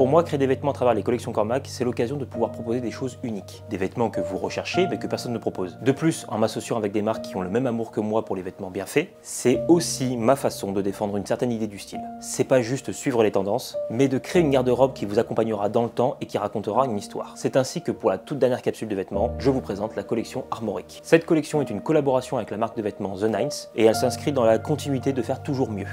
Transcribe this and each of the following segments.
Pour moi, créer des vêtements à travers les collections Cormac, c'est l'occasion de pouvoir proposer des choses uniques. Des vêtements que vous recherchez mais que personne ne propose. De plus, en m'associant avec des marques qui ont le même amour que moi pour les vêtements bien faits, c'est aussi ma façon de défendre une certaine idée du style. C'est pas juste suivre les tendances, mais de créer une garde-robe qui vous accompagnera dans le temps et qui racontera une histoire. C'est ainsi que pour la toute dernière capsule de vêtements, je vous présente la collection Armoric. Cette collection est une collaboration avec la marque de vêtements The Nines et elle s'inscrit dans la continuité de faire toujours mieux.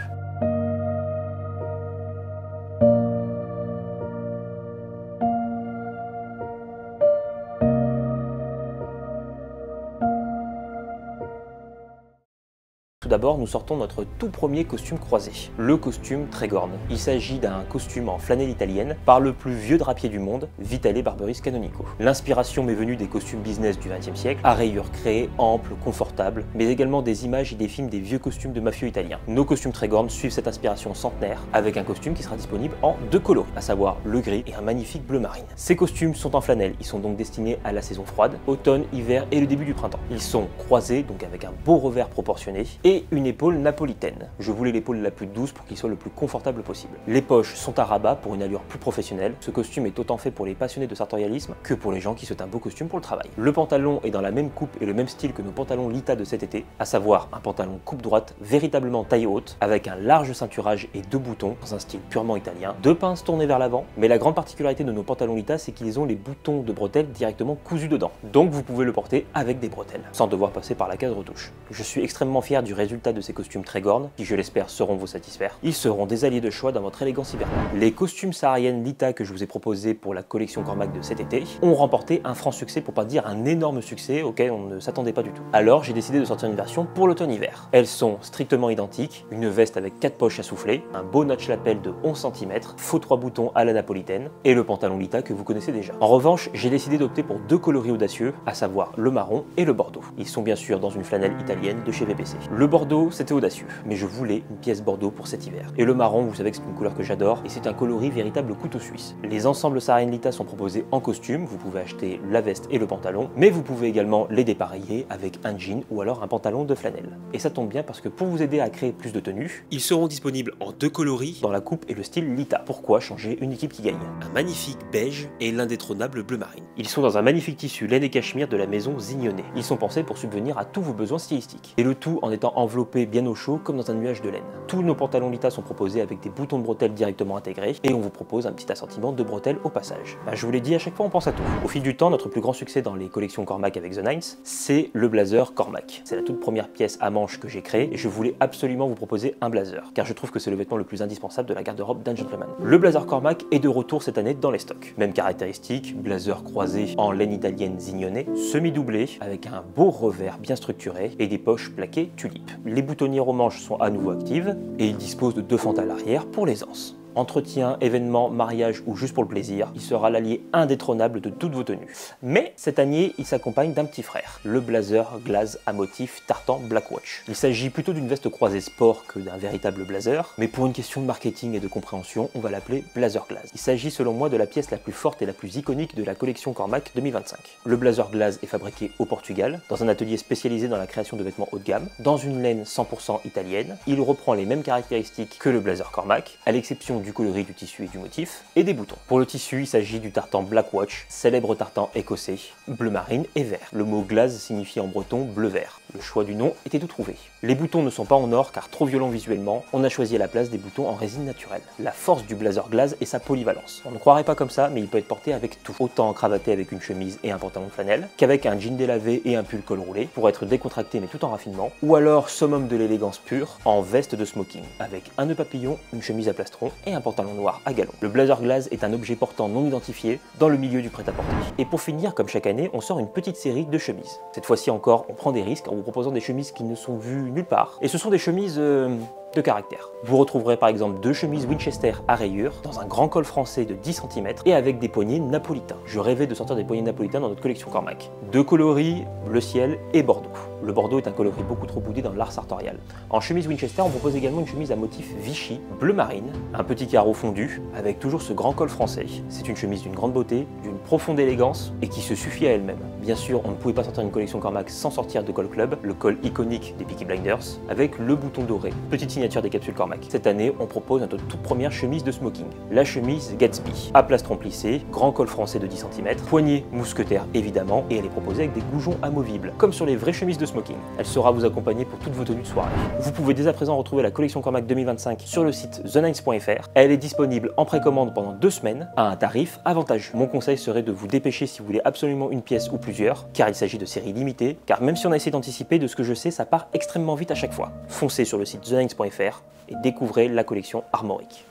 Tout d'abord, nous sortons notre tout premier costume croisé, le costume Tregorn. Il s'agit d'un costume en flanelle italienne par le plus vieux drapier du monde, Vitale Barberis Canonico. L'inspiration m'est venue des costumes business du XXe siècle, à rayures créées, amples, confortables, mais également des images et des films des vieux costumes de mafieux italiens. Nos costumes Tregorn suivent cette inspiration centenaire, avec un costume qui sera disponible en deux coloris, à savoir le gris et un magnifique bleu marine. Ces costumes sont en flanelle, ils sont donc destinés à la saison froide, automne, hiver et le début du printemps. Ils sont croisés, donc avec un beau revers proportionné, et une épaule napolitaine. Je voulais l'épaule la plus douce pour qu'il soit le plus confortable possible. Les poches sont à rabat pour une allure plus professionnelle. Ce costume est autant fait pour les passionnés de sartorialisme que pour les gens qui souhaitent un beau costume pour le travail. Le pantalon est dans la même coupe et le même style que nos pantalons Lita de cet été, à savoir un pantalon coupe droite véritablement taille haute, avec un large ceinturage et deux boutons dans un style purement italien, deux pinces tournées vers l'avant, mais la grande particularité de nos pantalons Lita, c'est qu'ils ont les boutons de bretelles directement cousus dedans. Donc vous pouvez le porter avec des bretelles, sans devoir passer par la case retouche. Je suis extrêmement fier du résultat de ces costumes Tregorn, qui je l'espère seront vous satisfaire. Ils seront des alliés de choix dans votre élégance hivernale. Les costumes sahariennes Lita que je vous ai proposés pour la collection Cormac de cet été ont remporté un franc succès, pour pas dire un énorme succès auquel on ne s'attendait pas du tout. Alors j'ai décidé de sortir une version pour l'automne-hiver. Elles sont strictement identiques, une veste avec 4 poches à souffler, un beau notch lapel de 11 cm, faux 3 boutons à la napolitaine et le pantalon Lita que vous connaissez déjà. En revanche, j'ai décidé d'opter pour deux coloris audacieux, à savoir le marron et le bordeaux. Ils sont bien sûr dans une flanelle italienne de chez VPC. Le bordeaux, c'était audacieux, mais je voulais une pièce bordeaux pour cet hiver. Et le marron, vous savez que c'est une couleur que j'adore, et c'est un coloris véritable couteau suisse. Les ensembles sahariennes Lita sont proposés en costume, vous pouvez acheter la veste et le pantalon, mais vous pouvez également les dépareiller avec un jean ou alors un pantalon de flanelle. Et ça tombe bien parce que pour vous aider à créer plus de tenues, ils seront disponibles en deux coloris dans la coupe et le style Lita. Pourquoi changer une équipe qui gagne? Un magnifique beige et l'indétrônable bleu marine. Ils sont dans un magnifique tissu laine et cachemire de la maison Zignone. Ils sont pensés pour subvenir à tous vos besoins stylistiques. Et le tout en étant enveloppé bien au chaud comme dans un nuage de laine. Tous nos pantalons Lita sont proposés avec des boutons de bretelles directement intégrés et on vous propose un petit assortiment de bretelles au passage. Je vous l'ai dit, à chaque fois on pense à tout. Au fil du temps, notre plus grand succès dans les collections Cormac avec The Nines, c'est le blazer Cormac. C'est la toute première pièce à manches que j'ai créée et je voulais absolument vous proposer un blazer, car je trouve que c'est le vêtement le plus indispensable de la garde-robe d'un gentleman. Le blazer Cormac est de retour cette année dans les stocks. Même caractéristique, blazer croisé en laine italienne Zignone, semi-doublé avec un beau revers bien structuré et des poches plaquées tulipes. Les boutonnières aux manches sont à nouveau actives et il dispose de deux fentes à l'arrière pour l'aisance. Entretien, événement, mariage ou juste pour le plaisir, il sera l'allié indétrônable de toutes vos tenues. Mais cette année, il s'accompagne d'un petit frère, le blazer Glaze à motif tartan Blackwatch. Il s'agit plutôt d'une veste croisée sport que d'un véritable blazer, mais pour une question de marketing et de compréhension, on va l'appeler Blazer Glaze. Il s'agit selon moi de la pièce la plus forte et la plus iconique de la collection Cormac 2025. Le blazer Glaze est fabriqué au Portugal, dans un atelier spécialisé dans la création de vêtements haut de gamme, dans une laine 100% italienne. Il reprend les mêmes caractéristiques que le blazer Cormac, à l'exception du coloris du tissu et du motif, et des boutons. Pour le tissu, il s'agit du tartan Blackwatch, célèbre tartan écossais, bleu marine et vert. Le mot glaze signifie en breton bleu-vert. Le choix du nom était tout trouvé. Les boutons ne sont pas en or car trop violents visuellement, on a choisi à la place des boutons en résine naturelle. La force du blazer Glaze est sa polyvalence. On ne croirait pas comme ça, mais il peut être porté avec tout. Autant cravaté avec une chemise et un pantalon de flanelle, qu'avec un jean délavé et un pull col roulé, pour être décontracté mais tout en raffinement, ou alors summum de l'élégance pure, en veste de smoking, avec un nœud papillon, une chemise à plastron et un pantalon noir à galons. Le blazer Glaze est un objet portant non identifié dans le milieu du prêt-à-porter. Et pour finir, comme chaque année, on sort une petite série de chemises. Cette fois-ci encore, on prend des risques en vous proposant des chemises qui ne sont vues nulle part. Et ce sont des chemises de caractère. Vous retrouverez par exemple deux chemises Winchester à rayures, dans un grand col français de 10 cm et avec des poignets napolitains. Je rêvais de sortir des poignets napolitains dans notre collection Cormac. Deux coloris, bleu ciel et bordeaux. Le bordeaux est un coloris beaucoup trop boudé dans l'art sartorial. En chemise Winchester, on propose également une chemise à motif Vichy, bleu marine, un petit carreau fondu, avec toujours ce grand col français. C'est une chemise d'une grande beauté, d'une profonde élégance et qui se suffit à elle-même. Bien sûr, on ne pouvait pas sortir une collection Cormac sans sortir de col club, le col iconique des Peaky Blinders, avec le bouton doré. Petite signature des capsules Cormac. Cette année, on propose notre toute première chemise de smoking, la chemise Gatsby. À plastron plissé, grand col français de 10 cm, poignée mousquetaire évidemment, et elle est proposée avec des goujons amovibles, comme sur les vraies chemises de smoking. Elle saura vous accompagner pour toutes vos tenues de soirée. Vous pouvez dès à présent retrouver la collection Cormac 2025 sur le site the9s.fr. Elle est disponible en précommande pendant 2 semaines à un tarif avantageux. Mon conseil serait de vous dépêcher si vous voulez absolument une pièce ou plusieurs, car il s'agit de séries limitées, car même si on a essayé d'anticiper, de ce que je sais, ça part extrêmement vite à chaque fois. Foncez sur le site the9s.fr et découvrez la collection armorique.